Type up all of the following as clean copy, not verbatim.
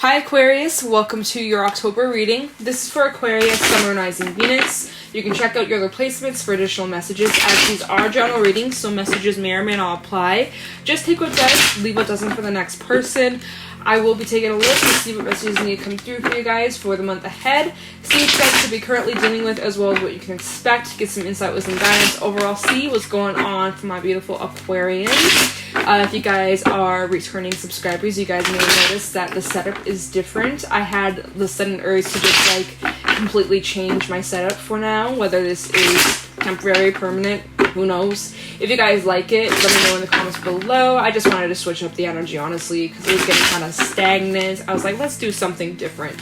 Hi Aquarius, welcome to your October reading. This is for Aquarius, Sun, Rising, Venus. You can check out your other placements for additional messages, as these are general readings, so messages may or may not apply. Just take what does, leave what doesn't for the next person. I will be taking a look to see what messages need to come through for you guys for the month ahead. See what you guys could be currently dealing with, as well as what you can expect. Get some insight, wisdom, guidance. Overall, see what's going on for my beautiful Aquarians. If you guys are returning subscribers, you guys may notice that the setup is different. I had the sudden urge to just completely change my setup for now. Whether this is temporary, permanent, who knows. If you guys like it, let me know in the comments below. I just wanted to switch up the energy, honestly, because it was getting kind of stagnant. I was like, let's do something different.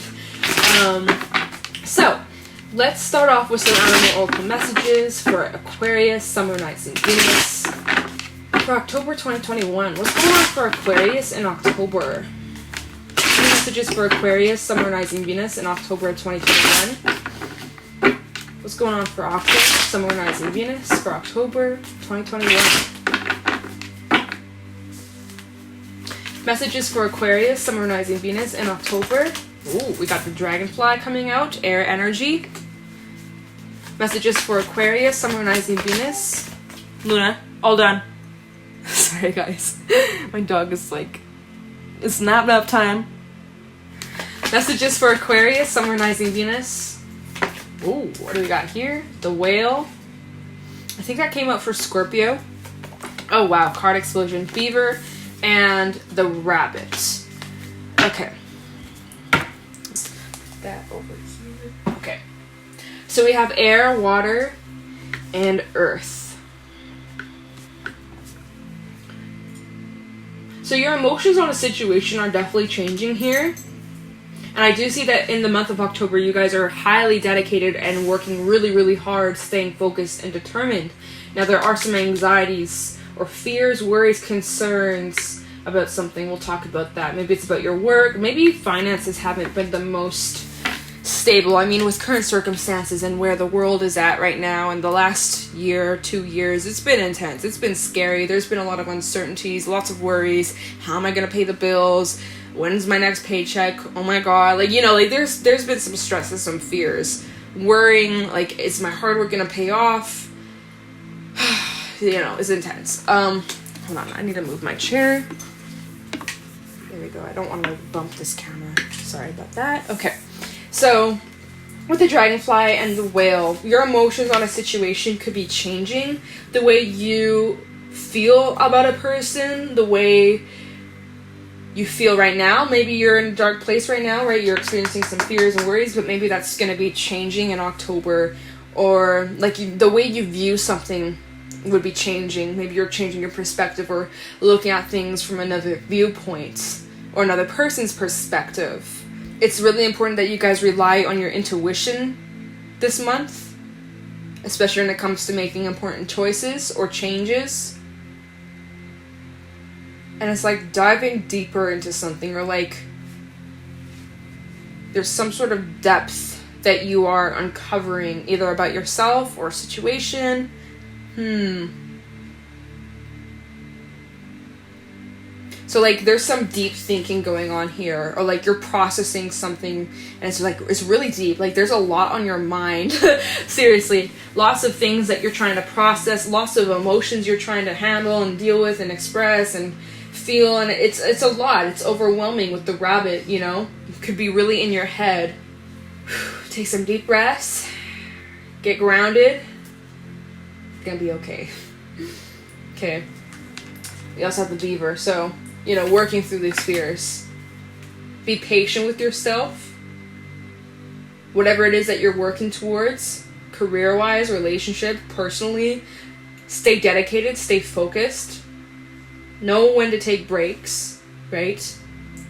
So let's start off with some animal oracle messages for Aquarius, Sun, Rising, Venus. For October 2021, what's going on for Aquarius in October? Any messages for Aquarius, Sun, Rising, Venus in October 2021? What's going on for Aquarius, Sun, Rising, Venus for October 2021? Messages for Aquarius, Sun, Rising, Venus in October. Ooh, we got the dragonfly coming out, air energy. Messages for Aquarius, Sun, Rising, Venus. Luna, all done. Sorry guys, my dog is like, it's nap time. Messages for Aquarius, Sun, Rising, Venus. Ooh, what do we got here? The whale. I think that came up for Scorpio. Oh wow, card explosion, beaver, and the rabbit. Okay. That over here. Okay. So we have air, water, and earth. So your emotions on a situation are definitely changing here. And I do see that in the month of October, you guys are highly dedicated and working really, really hard, staying focused and determined. Now, there are some anxieties or fears, worries, concerns about something. We'll talk about that. Maybe it's about your work. Maybe finances haven't been the most stable. I mean, with current circumstances and where the world is at right now, and the last year, 2 years, it's been intense. It's been scary. There's been a lot of uncertainties, lots of worries. How am I going to pay the bills? When's my next paycheck? Oh my god. There's been some stress and some fears. Worrying, is my hard work going to pay off? It's intense. Hold on. I need to move my chair. There we go. I don't want to bump this camera. Sorry about that. Okay. So, with the dragonfly and the whale, your emotions on a situation could be changing. The way you feel about a person, the way you feel right now. Maybe you're in a dark place right now, right? You're experiencing some fears and worries, but maybe that's going to be changing in October. Or, the way you view something would be changing. Maybe you're changing your perspective or looking at things from another viewpoint or another person's perspective. It's really important that you guys rely on your intuition this month, especially when it comes to making important choices or changes. And it's diving deeper into something, or there's some sort of depth that you are uncovering, either about yourself or a situation. So there's some deep thinking going on here, or you're processing something and it's really deep. There's a lot on your mind. Seriously, lots of things that you're trying to process, lots of emotions you're trying to handle and deal with and express and feel, and it's a lot. It's overwhelming with the rabbit, You could be really in your head. Take some deep breaths. Get grounded. It's gonna be okay. Okay. We also have the beaver, so working through these fears. Be patient with yourself. Whatever it is that you're working towards, career-wise, relationship, personally, stay dedicated, stay focused. Know when to take breaks, right?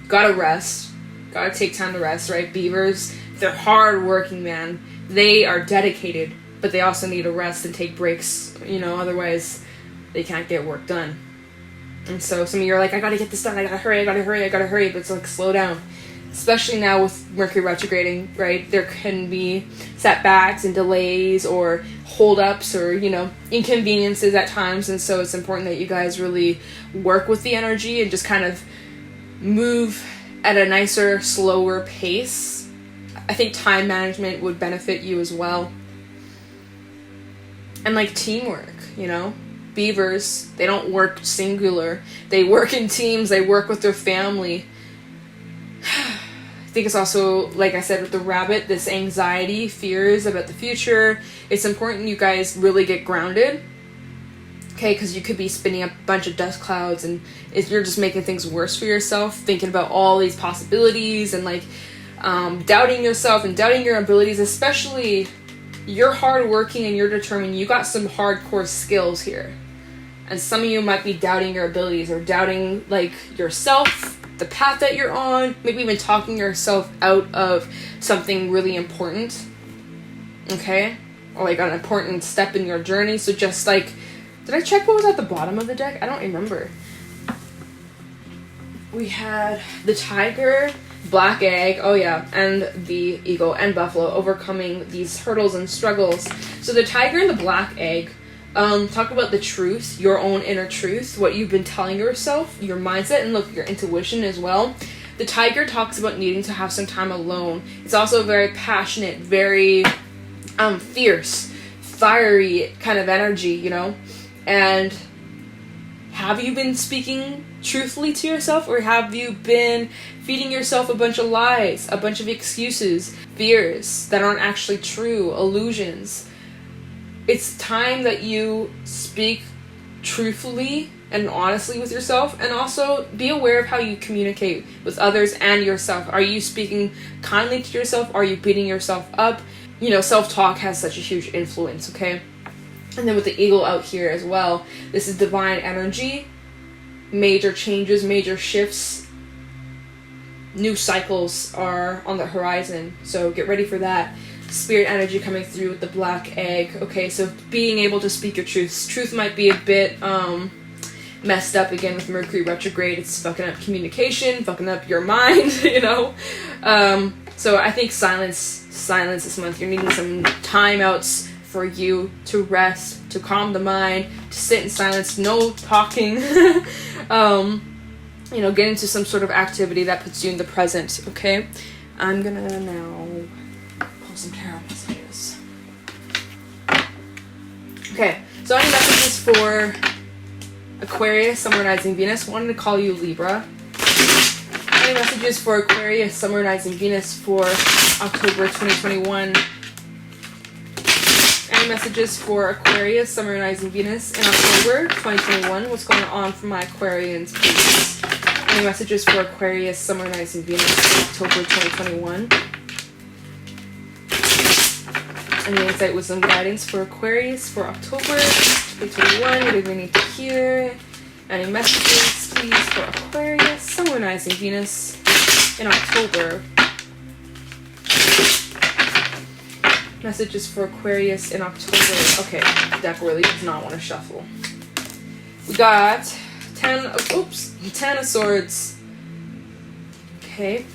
Gotta rest. Gotta take time to rest, right? Beavers, they're hard-working, man. They are dedicated, but they also need to rest and take breaks, otherwise they can't get work done. And so some of you are I gotta get this done, I gotta hurry, but it's slow down. Especially now with Mercury retrograding, right? There can be setbacks and delays or holdups or, inconveniences at times. And so it's important that you guys really work with the energy and just kind of move at a nicer, slower pace. I think time management would benefit you as well. And like teamwork, you know? Beavers, they don't work singular. They work in teams, they work with their family. I think it's also, like I said with the rabbit, this anxiety, fears about the future. It's important you guys really get grounded. Okay, because you could be spinning up a bunch of dust clouds, and if you're just making things worse for yourself, thinking about all these possibilities and like doubting yourself and doubting your abilities. Especially, you're hardworking and you're determined. You got some hardcore skills here, and some of you might be doubting your abilities or doubting like yourself, the path that you're on, maybe even talking yourself out of something really important. Okay, or like an important step in your journey. So just like, did I check what was at the bottom of the deck? I don't remember. We had the tiger, black egg, oh yeah, and the eagle and buffalo overcoming these hurdles and struggles. So the tiger and the black egg talk about the truth, your own inner truth, what you've been telling yourself, your mindset, and look, your intuition as well. The tiger talks about needing to have some time alone. It's also very passionate, very fierce, fiery kind of energy, you know? And have you been speaking truthfully to yourself, or have you been feeding yourself a bunch of lies, a bunch of excuses, fears that aren't actually true, illusions? It's time that you speak truthfully and honestly with yourself, and also be aware of how you communicate with others and yourself. Are you speaking kindly to yourself? Are you beating yourself up? You know, self-talk has such a huge influence, okay? And then with the eagle out here as well, this is divine energy, major changes, major shifts, new cycles are on the horizon, so get ready for that. Spirit energy coming through with the black egg. Okay, so being able to speak your truth. Truth might be a bit messed up again with Mercury retrograde. It's fucking up communication, fucking up your mind, you know? So I think silence this month. You're needing some timeouts for you to rest, to calm the mind, to sit in silence, no talking. You know, get into some sort of activity that puts you in the present, okay? I'm gonna now pull some tarot messages. Okay, so any messages for Aquarius, Sun, Moon, Rising, Venus? Wanted to call you Libra. Any messages for Aquarius, Sun, Moon, Rising, Venus for October 2021? Any messages for Aquarius, Sun, Moon, Rising, Venus in October 2021? What's going on for my Aquarians, please? Any messages for Aquarius, Sun, Moon, Rising, Venus in October 2021? Any insight, wisdom, guidance for Aquarius for October 2021? What do we need to hear? Any messages, please, for Aquarius, Sun, Moon, Rising, Venus in October? Messages for Aquarius in October. Okay, the deck really does not want to shuffle. We got 10 of Swords. Okay.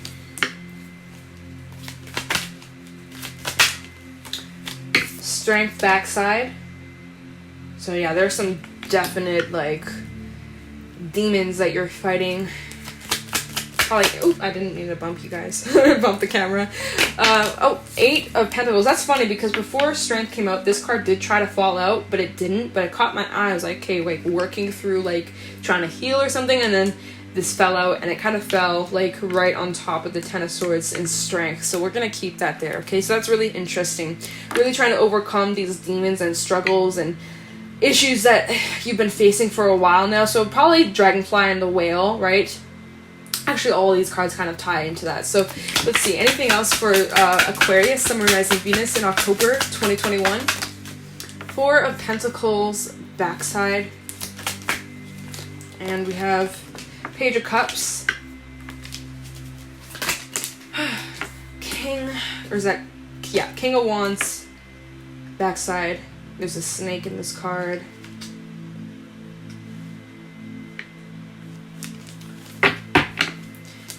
Strength backside. So yeah, there's some definite like demons that you're fighting. Probably, I didn't mean to bump you guys. Bump the camera. 8 of Pentacles. That's funny because before Strength came out, this card did try to fall out, but it didn't. But it caught my eye. I was like, okay, like working through like trying to heal or something, and then this fell out, and it kind of fell like right on top of the 10 of Swords in Strength. So we're gonna keep that there. Okay, so that's really interesting. Really trying to overcome these demons and struggles and issues that you've been facing for a while now. So probably Dragonfly and the Whale, right? Actually, all of these cards kind of tie into that. So let's see. Anything else for Aquarius, Sun, Moon, Rising, Venus in October 2021? 4 of Pentacles backside. And we have Page of Cups. King, or is that, yeah, King of Wands backside. There's a snake in this card.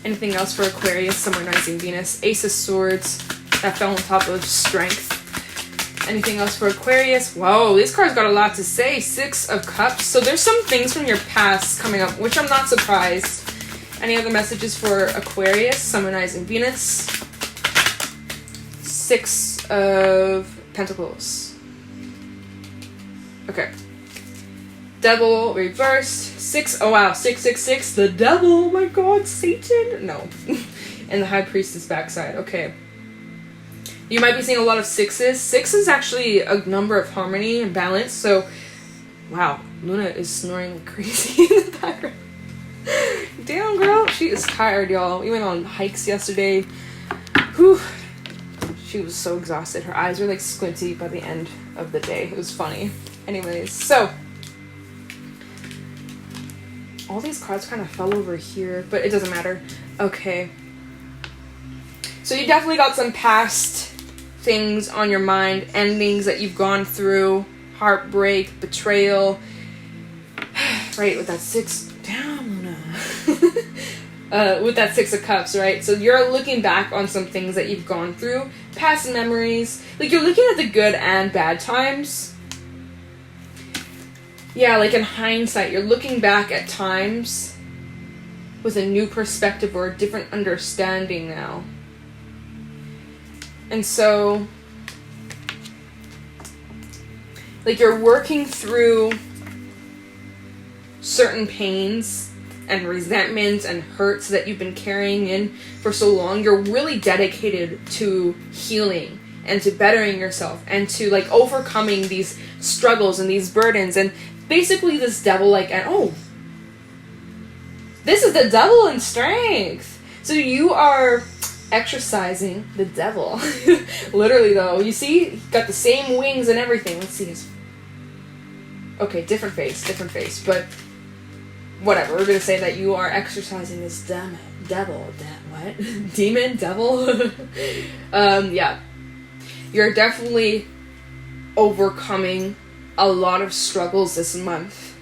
Anything else for Aquarius, Sun, Moon, Rising, Venus? Ace of Swords. That fell on top of Strength. Anything else for Aquarius? Whoa, this card's got a lot to say. 6 of Cups. So there's some things from your past coming up, which I'm not surprised. Any other messages for Aquarius, Sun, Rising, Venus? 6 of Pentacles. Okay. Devil reversed. 6. Oh wow, 666. The devil. Oh my god, Satan. No. And the High Priestess backside. Okay. You might be seeing a lot of 6s. 6 is actually a number of harmony and balance. So, wow, Luna is snoring like crazy in the background. Damn, girl. She is tired, y'all. We went on hikes yesterday. Whew. She was so exhausted. Her eyes were like squinty by the end of the day. It was funny. Anyways, so all these cards kind of fell over here, but it doesn't matter. Okay. So you definitely got some past things on your mind, endings that you've gone through, heartbreak, betrayal. Right, with that 6 down, Luna. With that 6 of Cups, right? So you're looking back on some things that you've gone through, past memories. Like, you're looking at the good and bad times. Yeah, like in hindsight, you're looking back at times with a new perspective or a different understanding now. And so, like, you're working through certain pains and resentments and hurts that you've been carrying in for so long. You're really dedicated to healing and to bettering yourself and to, like, overcoming these struggles and these burdens. And basically this devil, like, and oh, this is the devil in strength. So you are exercising the devil. Literally, though. You see? He got the same wings and everything. Let's see his... Okay, different face. But whatever. We're going to say that you are exercising this devil. What? Demon? Devil? Yeah. You're definitely overcoming a lot of struggles this month.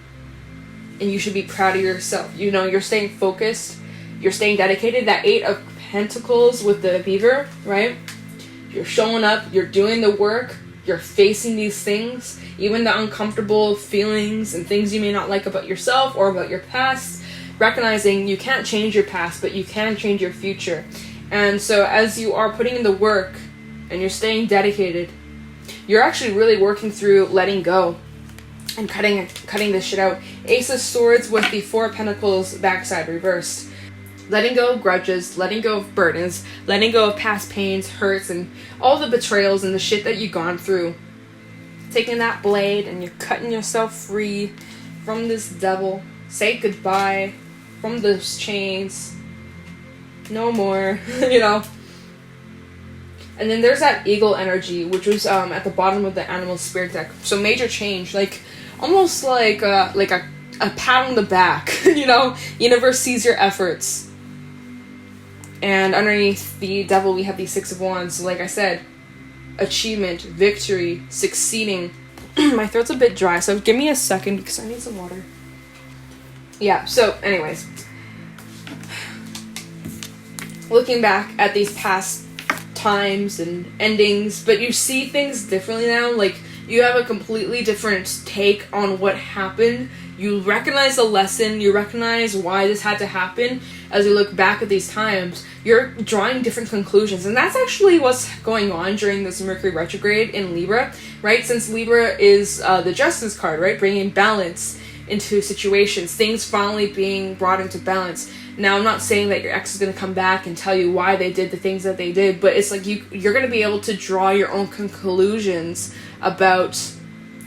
And you should be proud of yourself. You know, you're staying focused. You're staying dedicated. That 8 of Pentacles with the beaver, right? You're showing up, you're doing the work, you're facing these things, even the uncomfortable feelings and things you may not like about yourself or about your past, recognizing you can't change your past, but you can change your future. And so as you are putting in the work and you're staying dedicated, you're actually really working through letting go and cutting this shit out. Ace of Swords with the 4 of Pentacles backside reversed. Letting go of grudges, letting go of burdens, letting go of past pains, hurts, and all the betrayals and the shit that you've gone through. Taking that blade and you're cutting yourself free from this devil. Say goodbye from those chains. No more, you know. And then there's that eagle energy, which was at the bottom of the animal spirit deck. So major change, like almost like a pat on the back, you know. Universe sees your efforts. And underneath the devil, we have the 6 of Wands. So like I said, achievement, victory, succeeding. My throat's a bit dry, so give me a second because I need some water. Yeah, so anyways. Looking back at these past times and endings, but you see things differently now. Like, you have a completely different take on what happened. You recognize the lesson. You recognize why this had to happen. As you look back at these times, you're drawing different conclusions. And that's actually what's going on during this Mercury retrograde in Libra, right? Since Libra is the Justice card, right? Bringing balance into situations. Things finally being brought into balance. Now, I'm not saying that your ex is going to come back and tell you why they did the things that they did, but it's like you're going to be able to draw your own conclusions about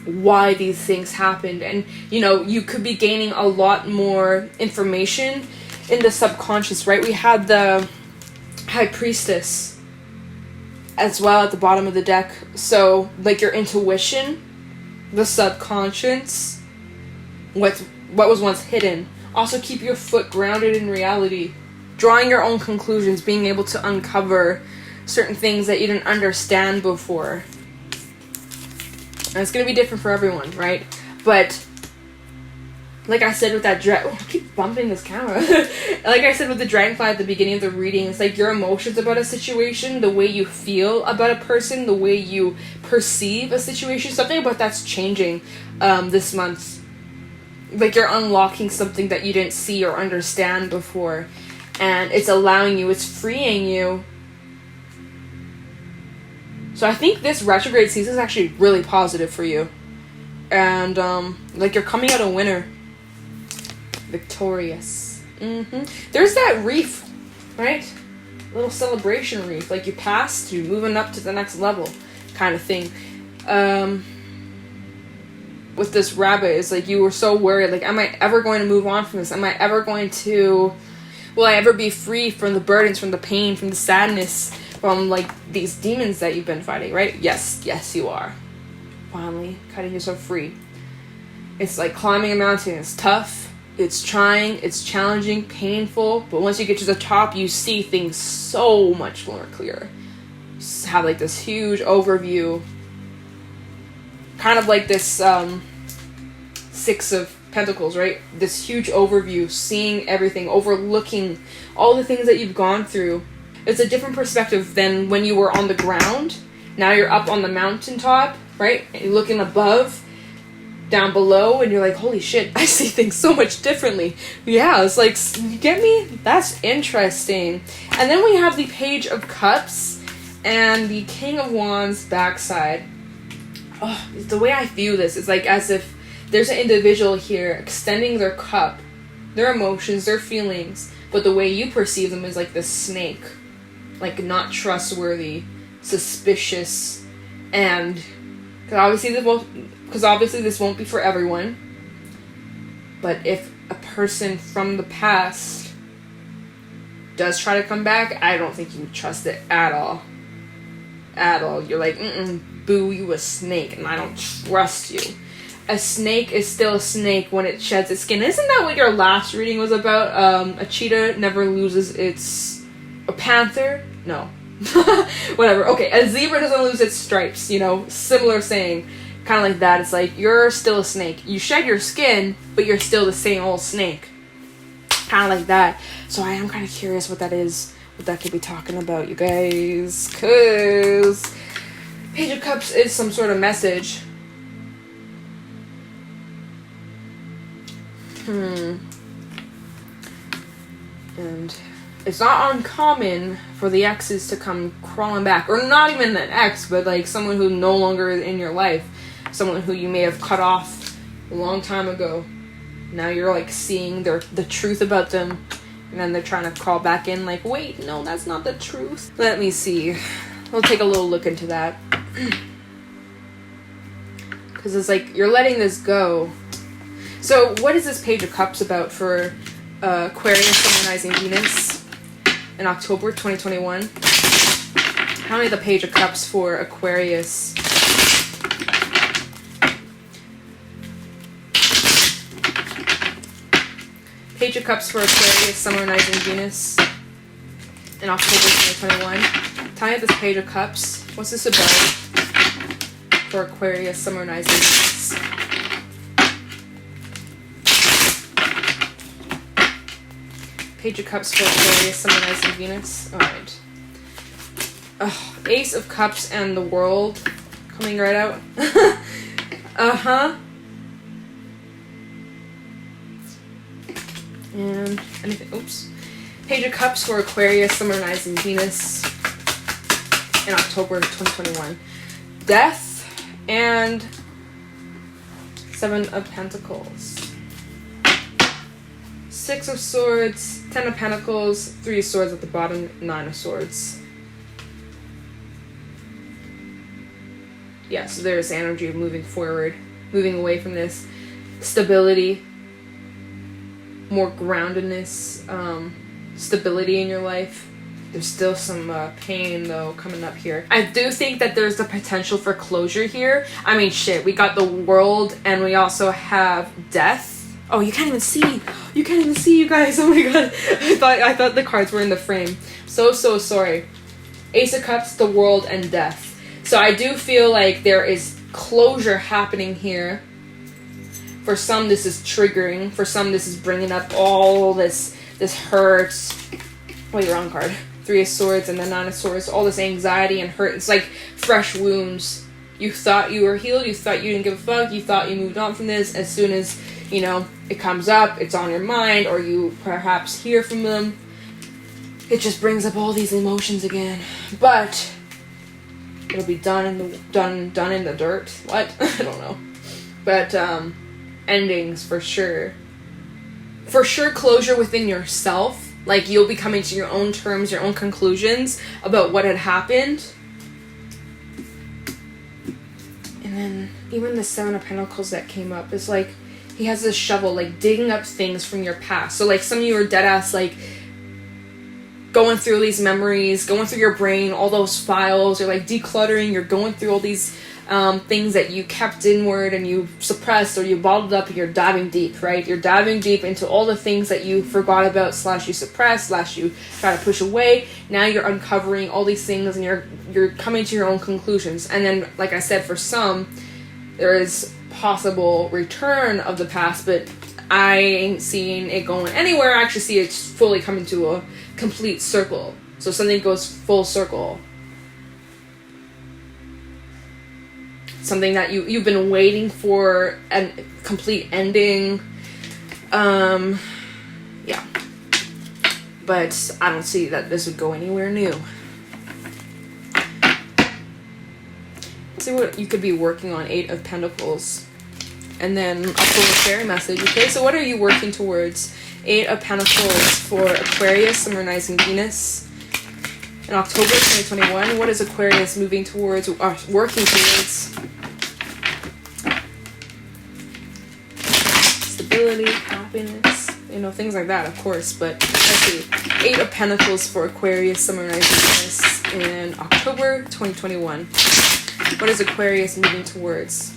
why these things happened. And, you know, you could be gaining a lot more information in the subconscious, right? We had the High Priestess as well at the bottom of the deck. So, like, your intuition, the subconscious, what was once hidden. Also, keep your foot grounded in reality. Drawing your own conclusions, being able to uncover certain things that you didn't understand before. And it's going to be different for everyone, right? But, like I said with that I keep bumping this camera. Like I said with the dragonfly at the beginning of the reading, it's like your emotions about a situation, the way you feel about a person, the way you perceive a situation, something about that's changing this month. like you're unlocking something that you didn't see or understand before, and it's allowing you, it's freeing you. So I think this retrograde season is actually really positive for you, and like you're coming out a winner, victorious. There's that reef, right? Little celebration reef, like you passed, you're moving up to the next level kind of thing. With this rabbit, it's like you were so worried, like, am I ever going to move on from this? Am I ever going to, will I ever be free from the burdens, from the pain, from the sadness, from like these demons that you've been fighting, right? Yes you are. Finally cutting yourself free. It's like climbing a mountain. It's tough, it's trying, it's challenging, painful, but once you get to the top, you see things so much more clear. You have like this huge overview, kind of like this Six of Pentacles, right? This huge overview, seeing everything, overlooking all the things that you've gone through. It's a different perspective than when you were on the ground. Now you're up on the mountaintop, right? And you're looking above, down below, and you're like, holy shit, I see things so much differently. Yeah, it's like, you get me? That's interesting. And then we have the Page of Cups and the King of Wands backside. Oh, the way I view this is like as if there's an individual here extending their cup, their emotions, their feelings, but the way you perceive them is like this snake, like not trustworthy, suspicious, and because obviously this won't be for everyone, but if a person from the past does try to come back, I don't think you would trust it at all. At all. You're like, boo, you a snake, and I don't trust you. A snake is still a snake when it sheds its skin. Isn't that what your last reading was about? A cheetah never loses its... A panther? No. Whatever. Okay, a zebra doesn't lose its stripes, you know? Similar saying. Kind of like that. It's like, you're still a snake. You shed your skin, but you're still the same old snake. Kind of like that. So I am kind of curious what that is. What that could be talking about, you guys. Because Page of Cups is some sort of message. And it's not uncommon for the exes to come crawling back. Or not even an ex, but like someone who no longer is in your life. Someone who you may have cut off a long time ago. Now you're like seeing the truth about them. And then they're trying to crawl back in like, wait, no, that's not the truth. Let me see. We'll take a little look into that. Because it's like, you're letting this go. So what is this Page of Cups about for Aquarius summonizing Venus in October 2021? How many of the Page of Cups for Aquarius? Page of Cups for Aquarius summonizing Venus in October 2021. Tell me this Page of Cups. What's this about for Aquarius summonizing Venus? Page of Cups for Aquarius summonizing Venus. Alright. Ace of Cups and the World coming right out. And anything, oops. Page of Cups for Aquarius summonizing Venus in October 2021. Death and Seven of Pentacles. Six of Swords, Ten of Pentacles, Three of Swords at the bottom, Nine of Swords. Yeah, so there's energy of moving forward, moving away from this. Stability, more groundedness, stability in your life. There's still some pain, though, coming up here. I do think that there's the potential for closure here. I mean, shit, we got the World, and we also have Death. Oh, you can't even see. You can't even see, you guys. Oh my god. I thought the cards were in the frame. So sorry. Ace of Cups, the World, and Death. So I do feel like there is closure happening here. For some, this is triggering. For some, this is bringing up all this hurt. Wait, wrong card. Three of Swords and then Nine of Swords. All this anxiety and hurt. It's like fresh wounds. You thought you were healed. You thought you didn't give a fuck. You thought you moved on from this. As soon as, you know, it comes up, it's on your mind, or you perhaps hear from them, it just brings up all these emotions again. But it'll be done in the dirt. What? I don't know. But endings for sure. For sure, closure within yourself. Like, you'll be coming to your own terms, your own conclusions about what had happened. And then even the Seven of Pentacles that came up is like, he has this shovel, like digging up things from your past. So like some of you are dead ass, like going through these memories, going through your brain, all those files. You're like decluttering. You're going through all these things that you kept inward and you suppressed or you bottled up, and you're diving deep, right? You're diving deep into all the things that you forgot about, / you suppressed, / you try to push away. Now you're uncovering all these things and you're coming to your own conclusions. And then, like I said, for some, there is possible return of the past, but I ain't seeing it going anywhere. I actually see it fully coming to a complete circle. So something goes full circle. Something that you've been waiting for a complete ending. Yeah. But I don't see that this would go anywhere new. Let's see what you could be working on. 8 of Pentacles. And then a full fairy message. Okay, so what are you working towards? 8 of Pentacles for Aquarius, Sun, Moon, Rising, Venus. In October 2021, what is Aquarius moving towards, or working towards? Stability, happiness, things like that, of course. But let's see. 8 of Pentacles for Aquarius, Sun, Moon, Rising, Venus in October 2021. What is Aquarius moving towards?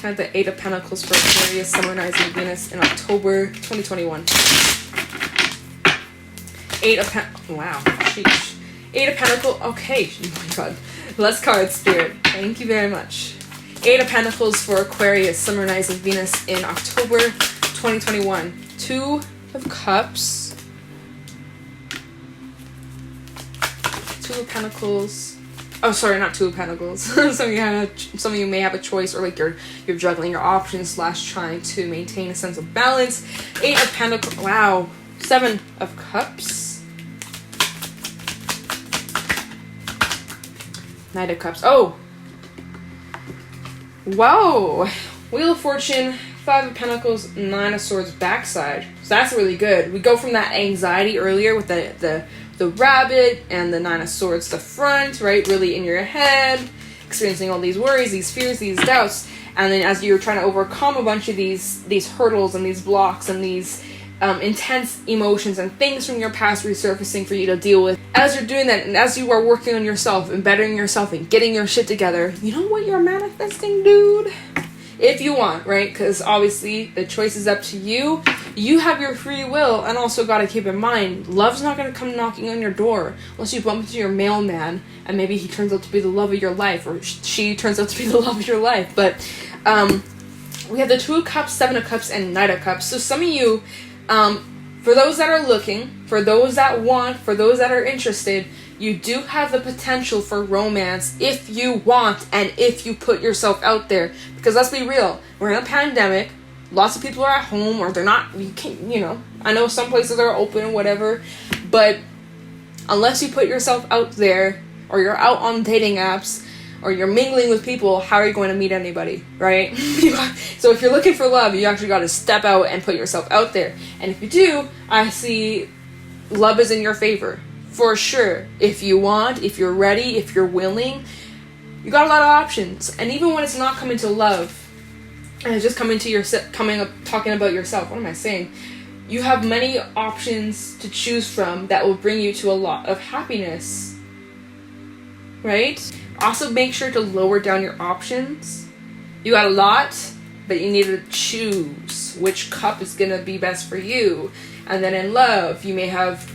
Kind of the 8 of Pentacles for Aquarius, Sun, Moon, Rising, Venus in October 2021. 8 of wow, sheesh. 8 of Pentacles, okay, oh my god. Less cards, Spirit. Thank you very much. 8 of Pentacles for Aquarius, Sun, Moon, Rising, Venus in October 2021. 2 of Cups. 2 of Pentacles. Oh, sorry, not 2 of Pentacles. Some of you may have a choice, or like you're juggling your options / trying to maintain a sense of balance. 8 of Pentacles. Wow. 7 of Cups. Knight of Cups. Oh. Whoa. Wheel of Fortune. 5 of Pentacles. 9 of Swords backside. So that's really good. We go from that anxiety earlier with the rabbit and the 9 of Swords, the front, right? Really in your head, experiencing all these worries, these fears, these doubts. And then as you're trying to overcome a bunch of these hurdles and these blocks and these intense emotions and things from your past resurfacing for you to deal with. As you're doing that, and as you are working on yourself and bettering yourself and getting your shit together, you know what you're manifesting, dude? If you want, right? Because obviously the choice is up to you. You have your free will, and also got to keep in mind, love's not going to come knocking on your door unless you bump into your mailman and maybe he turns out to be the love of your life, or she turns out to be the love of your life. But we have the 2 of Cups, 7 of Cups, and Knight of Cups. So some of you, for those that are looking, for those that want, for those that are interested, you do have the potential for romance if you want and if you put yourself out there. Because let's be real, we're in a pandemic. Lots of people are at home, or they're not. You can't, I know some places are open, whatever, but unless you put yourself out there, or you're out on dating apps, or you're mingling with people, how are you going to meet anybody, right? So if you're looking for love, you actually got to step out and put yourself out there. And if you do, I see love is in your favor, for sure. If you want, if you're ready, if you're willing, you got a lot of options. And even when it's not coming to love, and it's just talking about yourself, what am I saying? You have many options to choose from that will bring you to a lot of happiness, right? Also, make sure to lower down your options. You got a lot, but you need to choose which cup is going to be best for you. And then in love, you may have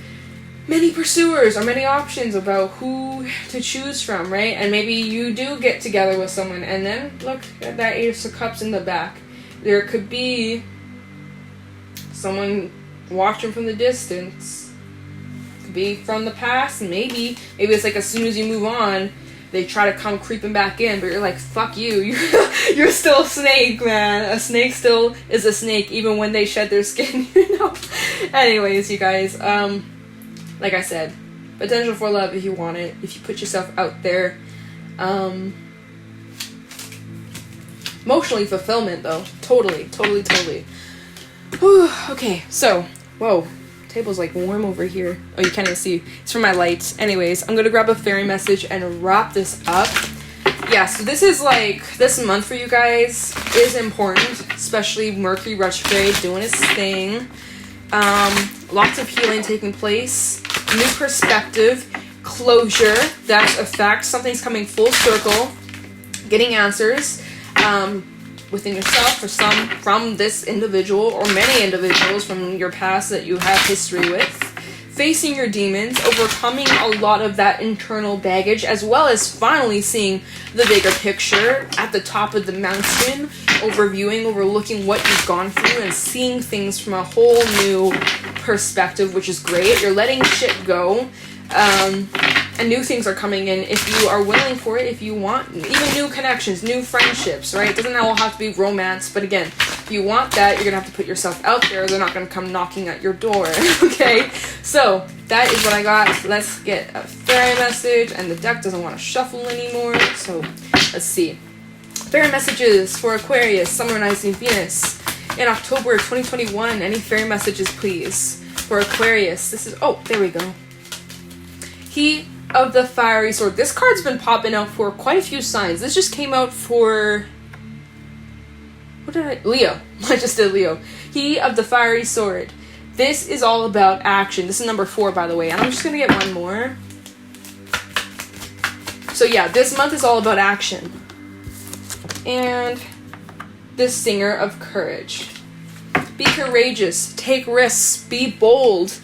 many pursuers or many options about who to choose from, right? And maybe you do get together with someone, and then look at that 8 of Cups in the back. There could be someone watching from the distance. Could be from the past, maybe it's like as soon as you move on, they try to come creeping back in, but you're like, fuck you. You're still a snake, man. A snake still is a snake, even when they shed their skin, you know? Anyways, you guys, like I said, potential for love if you want it, if you put yourself out there. Emotionally fulfillment, though. Totally. Whew, okay, so, whoa. Table's like warm over here. Oh, you can't even see. It's from my lights. Anyways, I'm gonna grab a fairy message and wrap this up. Yeah, so this is like, this month for you guys is important, especially Mercury retrograde doing its thing. Lots of healing taking place, new perspective, closure, that's a fact. Something's coming full circle, getting answers within yourself, or some from this individual or many individuals from your past that you have history with. Facing your demons, overcoming a lot of that internal baggage, as well as finally seeing the bigger picture at the top of the mountain, overlooking what you've gone through and seeing things from a whole new perspective, which is great. You're letting shit go. And new things are coming in if you are willing for it, if you want, even new connections, new friendships, right? It doesn't all have to be romance, but again, if you want that, you're gonna have to put yourself out there. They're not gonna come knocking at your door, okay? So, that is what I got. Let's get a fairy message, and the deck doesn't want to shuffle anymore, so let's see. Fairy messages for Aquarius, Summer Rising Venus, in October 2021. Any fairy messages, please, for Aquarius. This is, oh, there we go. He of the Fiery Sword. This card's been popping out for quite a few signs. This just came out for... Leo. I just did Leo. He of the Fiery Sword. This is all about action. This is number 4, by the way. And I'm just going to get one more. So yeah, this month is all about action. And the Singer of Courage. Be courageous. Take risks. Be bold.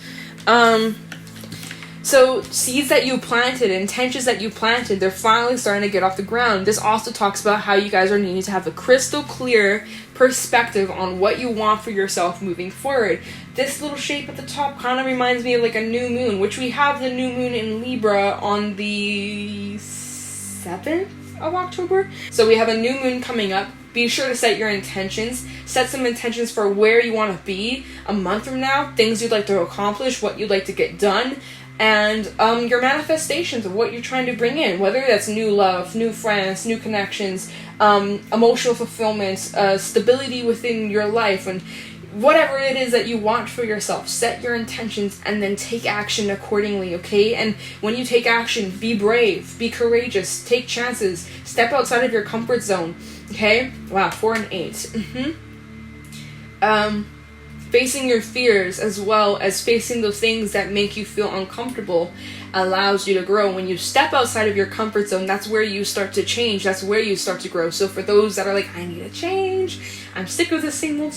So seeds that you planted, intentions that you planted, they're finally starting to get off the ground. This also talks about how you guys are needing to have a crystal clear perspective on what you want for yourself moving forward. This little shape at the top kind of reminds me of like a new moon, which we have the new moon in Libra on the 7th of October. So we have a new moon coming up. Be sure to set your intentions. Set some intentions for where you want to be a month from now, things you'd like to accomplish, what you'd like to get done. And your manifestations of what you're trying to bring in, whether that's new love, new friends, new connections, emotional fulfillment, stability within your life, and whatever it is that you want for yourself. Set your intentions and then take action accordingly, okay? And when you take action, be brave, be courageous, take chances, step outside of your comfort zone, okay? Wow, 4 and 8. Facing your fears, as well as facing those things that make you feel uncomfortable, allows you to grow. When you step outside of your comfort zone, that's where you start to change. That's where you start to grow. So for those that are like, I need a change, I'm sick of the same old,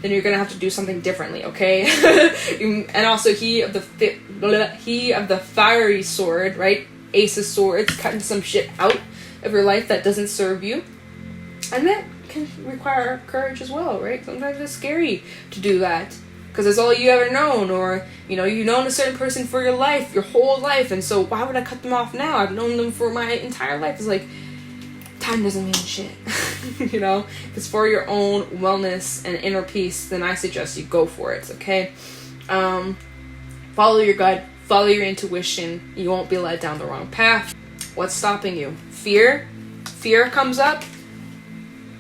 then you're gonna have to do something differently, okay? And also, he of the Fiery Sword, right? Ace of Swords, cutting some shit out of your life that doesn't serve you, and that can require courage as well, right? Sometimes it's scary to do that because it's all you ever known, or you've known a certain person for your life, your whole life, and so why would I cut them off now? I've known them for my entire life. It's like, time doesn't mean shit. If it's for your own wellness and inner peace, then I suggest you go for it, okay? Follow your gut, follow your intuition. You won't be led down the wrong path. What's stopping you? Fear comes up.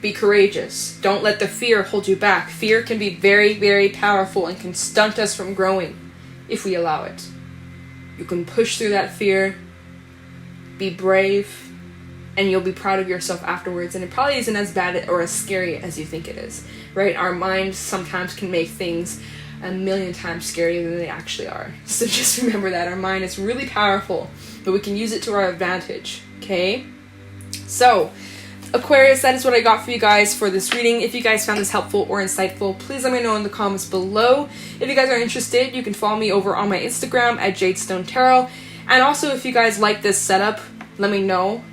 Be courageous. Don't let the fear hold you back. Fear can be very, very powerful and can stunt us from growing if we allow it. You can push through that fear, be brave, and you'll be proud of yourself afterwards. And it probably isn't as bad or as scary as you think it is, right? Our minds sometimes can make things a million times scarier than they actually are. So just remember that. Our mind is really powerful, but we can use it to our advantage, okay? So, Aquarius, that is what I got for you guys for this reading. If you guys found this helpful or insightful, please let me know in the comments below. If you guys are interested, you can follow me over on my Instagram at Jadestone Tarot. And also, if you guys like this setup, let me know.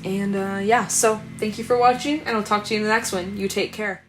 And yeah, so thank you for watching, and I'll talk to you in the next one. You take care.